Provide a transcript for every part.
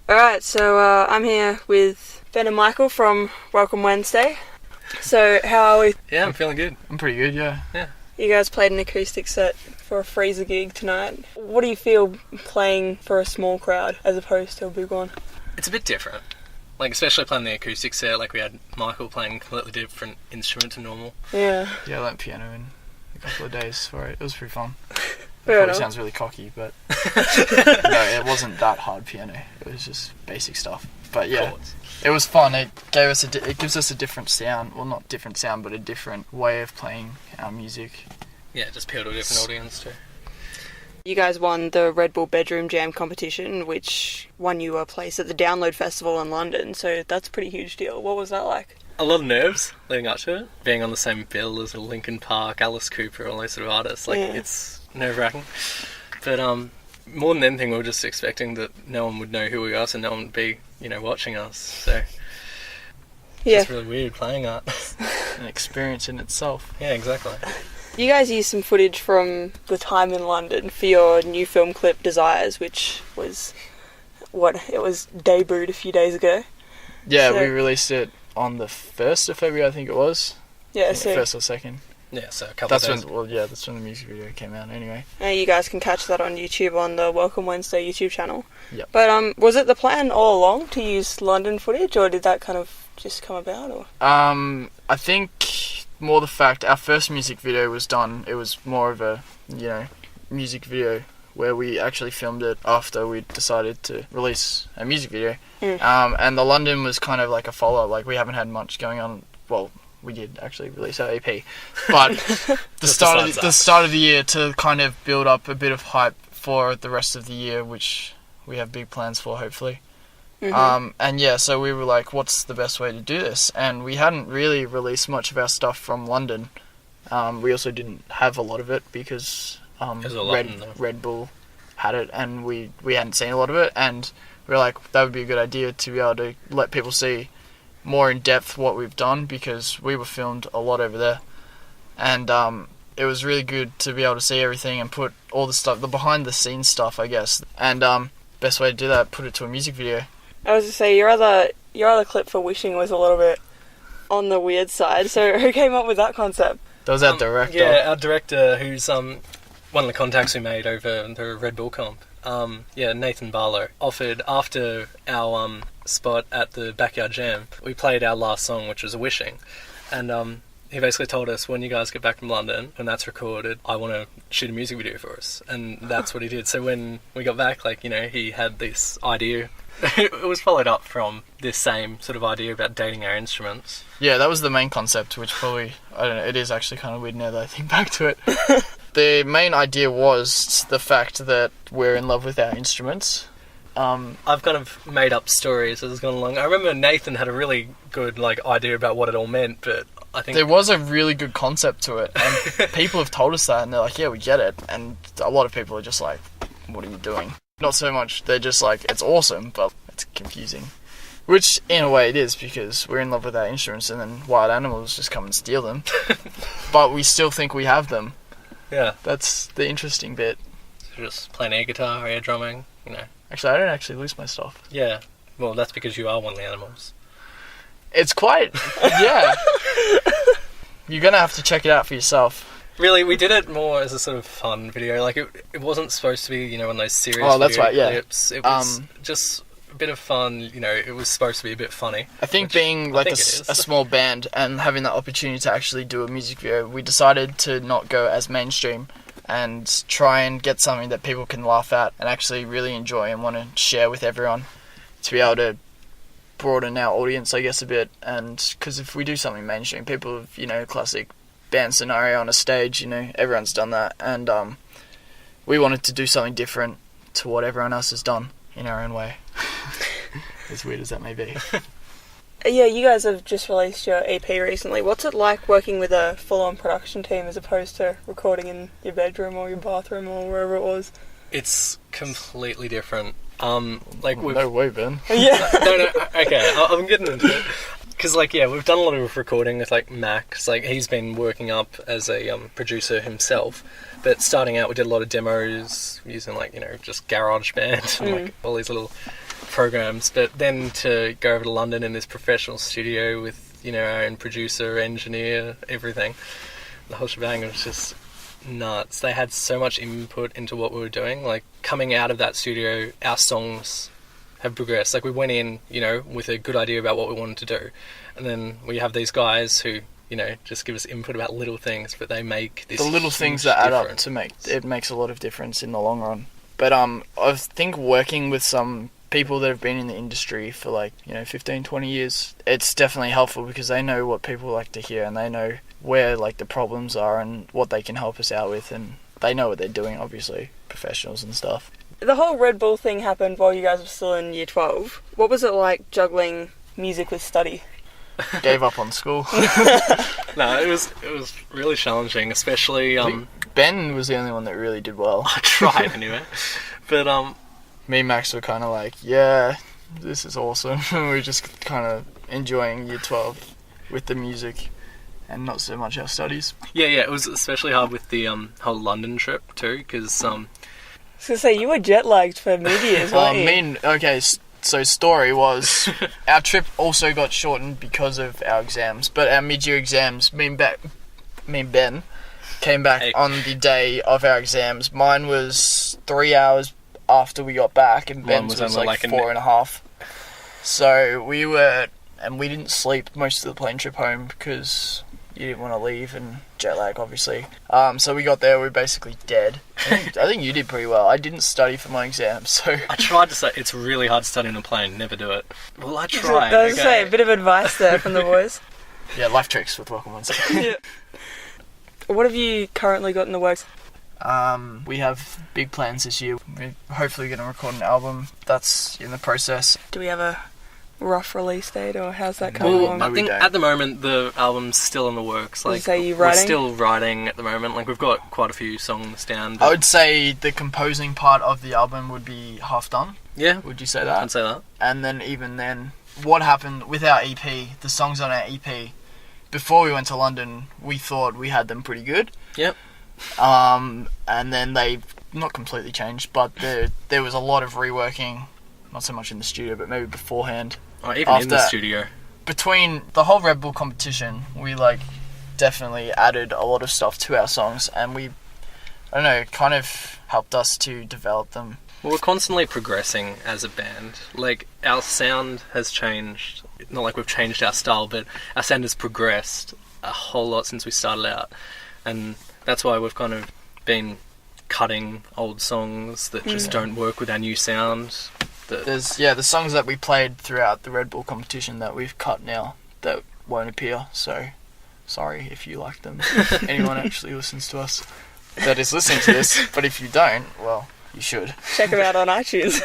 Alright, so I'm here with Ben and Michael from Welcome Wednesday. So, how are we? Yeah, I'm feeling good. I'm pretty good, yeah. You guys played an acoustic set for a Freezer gig tonight. What do you feel playing for a small crowd as opposed to a big one? It's a bit different. Like, especially playing the acoustic set, like we had Michael playing a completely different instrument to normal. Yeah. Yeah, I learnt piano in a couple of days for it. It was pretty fun. Fair Probably enough. sounds really cocky, but no, it wasn't that hard piano. It was just basic stuff. But yeah, Chords. it was fun. It gives us a different sound. Well, not different sound, but a different way of playing our music. Yeah, just appeal to a different audience too. You guys won the Red Bull Bedroom Jam competition, which won you a place at the Download Festival in London, so that's a pretty huge deal. What was that like? A lot of nerves leading up to it. Being on the same bill as Linkin Park, Alice Cooper, all those sort of artists. Like, it's nerve-wracking. But more than anything, we were just expecting that no one would know who we are, so no one would be, watching us. So Yeah. it's really weird playing that. An experience in itself. Yeah, exactly. You guys used some footage from the time in London for your new film clip Desires, which was it was debuted a few days ago. Yeah, So- we released it on the 1st of February, I think it was. Yeah, Yeah, so 1st or 2nd. Yeah, so a couple of days. That's when the music video came out anyway. you guys can catch that on YouTube on the Welcome Wednesday YouTube channel. Yep. But was it the plan all along to use London footage, or did that kind of just come about? Or I think more the fact our first music video was done. It was more of a, music video where we actually filmed it after we decided to release a music video. And the London was kind of like a follow-up. Like, we haven't had much going on. Well, we did actually release our EP, but the start of the year to kind of build up a bit of hype for the rest of the year, which we have big plans for, hopefully. And yeah, so we were like, what's the best way to do this? And we hadn't really released much of our stuff from London. We also didn't have a lot of it because Red Bull had it, and we hadn't seen a lot of it, and we were like, that would be a good idea to be able to let people see more in depth what we've done, because we were filmed a lot over there, and it was really good to be able to see everything and put all the stuff, the behind the scenes stuff, I guess. And best way to do that, put it to a music video. I was to say your other clip for Wishing was a little bit on the weird side. So who came up with that concept? That was our director. Yeah, our director, who's one of the contacts we made over the Red Bull comp. Nathan Barlow offered, after our spot at the Backyard Jam, we played our last song, which was Wishing, and he basically told us, when you guys get back from London, when that's recorded, I want to shoot a music video for us, and that's what he did. So when we got back, he had this idea. It was followed up from this same sort of idea about dating our instruments. Yeah, that was the main concept, which probably, I don't know, it is actually kind of weird now that I think back to it. The main idea was the fact that we're in love with our instruments. I've kind of made up stories as it's gone along. I remember Nathan had a really good idea about what it all meant, but I think there was a really good concept to it, and people have told us that, and they're like, yeah, we get it. And a lot of people are just like, what are you doing? Not so much, they're just like, it's awesome, but it's confusing. Which, in a way, it is, because we're in love with our instruments, and then wild animals just come and steal them. But we still think we have them. Yeah. That's the interesting bit. So just playing air guitar, air drumming, Actually, I don't actually lose my stuff. Yeah. Well, that's because you are one of the animals. It's quite... yeah. You're going to have to check it out for yourself. Really, we did it more as a sort of fun video. It wasn't supposed to be, one of those serious that's right, yeah. clips. It was just a bit of fun, it was supposed to be a bit funny. I think being a small band and having that opportunity to actually do a music video, we decided to not go as mainstream and try and get something that people can laugh at and actually really enjoy and want to share with everyone, to be able to broaden our audience, I guess, a bit. And because if we do something mainstream, people have, classic band scenario on a stage, everyone's done that, and we wanted to do something different to what everyone else has done in our own way. As weird as that may be. Yeah, you guys have just released your EP recently. What's it like working with a full-on production team as opposed to recording in your bedroom or your bathroom or wherever it was? It's completely different. No way, Ben. Yeah. No, okay, I'm getting into it. Because, we've done a lot of recording with, Max. He's been working up as a producer himself. But starting out, we did a lot of demos using, just GarageBand and, all these little programs, but then to go over to London in this professional studio with, you know, our own producer, engineer, everything, the whole shebang was just nuts. They had so much input into what we were doing. Like, coming out of that studio, our songs have progressed. Like, we went in, you know, with a good idea about what we wanted to do, and then we have these guys who, you know, just give us input about little things, but they make this the little things that add up to makes a lot of difference in the long run. But I think working with some people that have been in the industry for, like, you know, 15, 20 years, it's definitely helpful because they know what people like to hear and they know where, like, the problems are and what they can help us out with, and they know what they're doing, obviously, professionals and stuff. The whole Red Bull thing happened while you guys were still in year 12. What was it like juggling music with study? Gave up on school. No, it was really challenging, especially Ben was the only one that really did well. I tried anyway. But me and Max were kind of like, yeah, this is awesome. We were just kind of enjoying year 12 with the music and not so much our studies. Yeah, it was especially hard with the whole London trip too, because I was gonna say, you were jet lagged for mid-years, weren't you? So story was our trip also got shortened because of our exams, but our mid-year exams, me and Ben came back on the day of our exams. Mine was 3 hours after we got back, and Ben's was like 4.5. So we didn't sleep most of the plane trip home because you didn't want to leave, and jet lag, obviously. So we got there, we were basically dead. I think you did pretty well. I didn't study for my exams, so... I tried to say, it's really hard to study on a plane, never do it. Well, I tried, I was gonna say, a bit of advice there from the boys. Yeah, life tricks with Welcome Wednesday. Yeah. What have you currently got in the works? We have big plans this year. We're hopefully going to record an album. That's in the process. Do we have a rough release date, or how's that coming along? I think at the moment the album's still in the works. Like, we're still writing at the moment. Like, we've got quite a few songs down. I would say the composing part of the album would be half done. Yeah. Would you say that? I'd say that. And then even then, what happened with our EP, the songs on our EP, before we went to London, we thought we had them pretty good. Yep. And then they not completely changed, but there was a lot of reworking, not so much in the studio, but maybe beforehand. Oh, even in the studio. Between the whole Red Bull competition, we definitely added a lot of stuff to our songs, and we, I don't know, kind of helped us to develop them. Well, we're constantly progressing as a band. Like, our sound has changed. Not like we've changed our style, but our sound has progressed a whole lot since we started out. And that's why we've kind of been cutting old songs that just don't work with our new sound. The songs that we played throughout the Red Bull competition that we've cut now that won't appear, so sorry if you like them. Anyone actually listens to us that is listening to this, but if you don't, well, you should. Check them out on iTunes.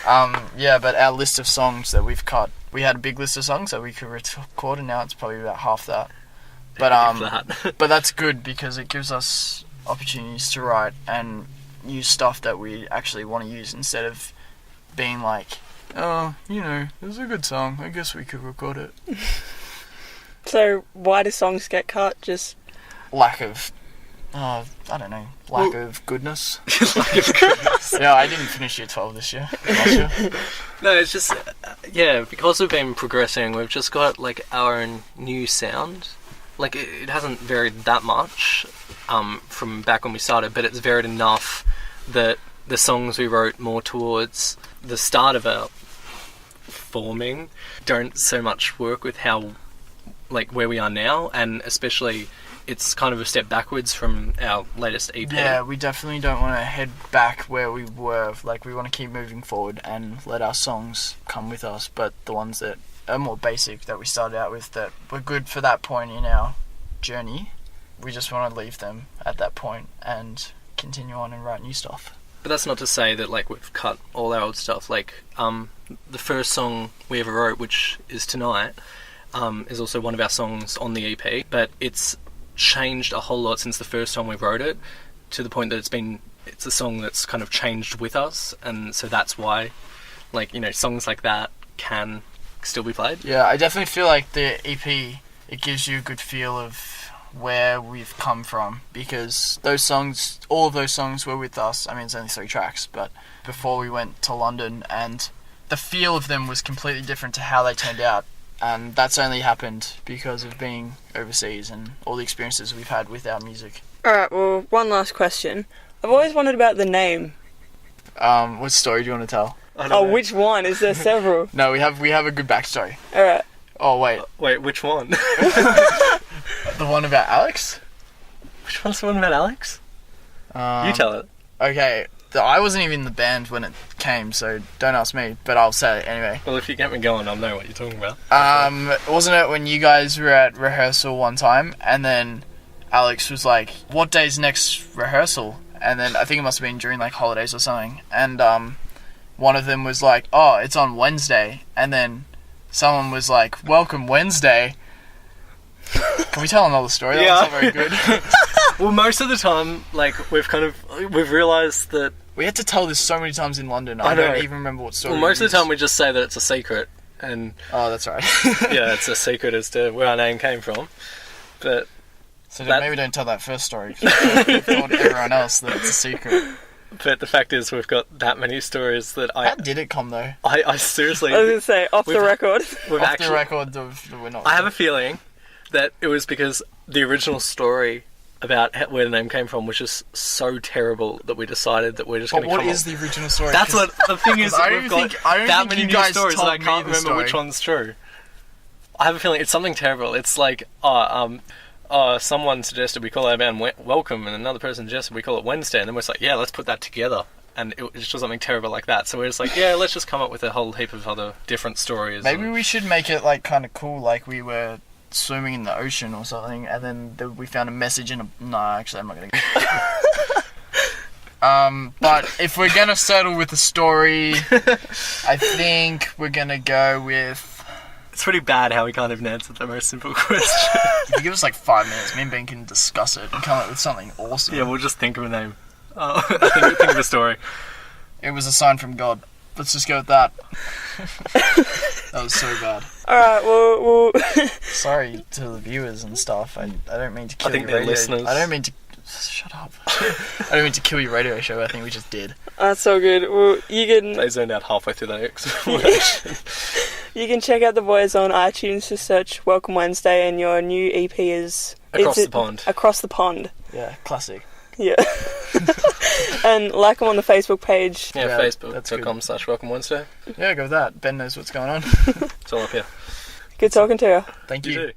But our list of songs that we've cut, we had a big list of songs that we could record, and now it's probably about half that. But but that's good because it gives us opportunities to write and use stuff that we actually want to use instead of being like, oh, you know, it was a good song, I guess we could record it. So why do songs get cut? Just lack of goodness. Lack of goodness. Yeah, I didn't finish year 12 this year. Last year. No, it's just, because we've been progressing, we've just got, like, our own new sound. Like, it hasn't varied that much from back when we started, but it's varied enough that the songs we wrote more towards the start of our forming don't so much work with how, like, where we are now, and especially it's kind of a step backwards from our latest EP. Yeah, we definitely don't want to head back where we were. Like, we want to keep moving forward and let our songs come with us, but the ones that are more basic that we started out with that were good for that point in our journey, we just want to leave them at that point and continue on and write new stuff. But that's not to say that, like, we've cut all our old stuff. Like, the first song we ever wrote, which is Tonight, is also one of our songs on the EP, but it's changed a whole lot since the first time we wrote it, to the point that it's a song that's kind of changed with us, and so that's why, like, you know, songs like that can still be played. Yeah, I definitely feel like the EP, it gives you a good feel of where we've come from, because all of those songs were with us. I mean, it's only 3 tracks, but before we went to London, and the feel of them was completely different to how they turned out. And that's only happened because of being overseas and all the experiences we've had with our music. Alright, well, one last question. I've always wondered about the name. What story do you want to tell? I don't Oh, know. which one? Is there several? No, we have a good backstory. Alright. Oh, wait. Wait, which one? The one about Alex? Which one's the one about Alex? You tell it. Okay, I wasn't even in the band when it came, so don't ask me, but I'll say it anyway. Well, if you get me going, I'll know what you're talking about. Wasn't it when you guys were at rehearsal one time, and then Alex was like, what day's next rehearsal? And then I think it must have been during like holidays or something, and one of them was like, oh, it's on Wednesday, and then someone was like, welcome Wednesday. Can we tell another story? That was not very good. Well, most of the time, like, we've realised that... We had to tell this so many times in London, I I don't know. even remember what story. Well, most it of the is. time we just say that it's a secret, and Oh, that's right. yeah, it's a secret as to where our name came from. But So that- maybe don't tell that first story, 'cause I told everyone else that it's a secret. the fact is, we've got that many stories that How did it come though? I seriously... I was going to say, off the We've- record. we've Off actually, the record of we're not. I have a feeling that it was because the original story about where the name came from was just so terrible that we decided that we're just going But to what come is the original story? That's 'Cause what the thing is. I That don't we've got think- I don't that think many you new guys stories, and I told me can't the remember which story. one's true. I have a feeling it's something terrible. It's like, someone suggested we call our band Welcome, and another person suggested we call it Wednesday, and then we're just like, yeah, let's put that together. And it was just something terrible like that. So we're just like, yeah, let's just come up with a whole heap of other different stories. Maybe we should make it like kind of cool, like we were swimming in the ocean or something, and then we found a message in a. No, actually, I'm not gonna. But if we're gonna settle with the story, I think we're gonna go with. It's pretty bad how we can't even answer the most simple question. If you give us like 5 minutes, me and Ben can discuss it and come up with something awesome. Yeah, we'll just think of a name. Think of a story. It was a sign from God. Let's just go with that. That was so bad. Alright, well, Sorry to the viewers and stuff. I don't mean to kill think your they're radio. listeners. I don't mean to. Shut up. I don't mean to kill your radio show. I think we just did. that's all good. Well, They zoned out halfway through that explanation. you can check out the boys on iTunes, just search Welcome Wednesday, and your new EP is... Across is the Pond. Across the Pond. Yeah, classic. Yeah. And like them on the Facebook page. Yeah, Yeah, that's Facebook.com/Welcome Wednesday. Yeah, go with that. Ben knows what's going on. It's all up here. Good talking to you. Thank You you. do.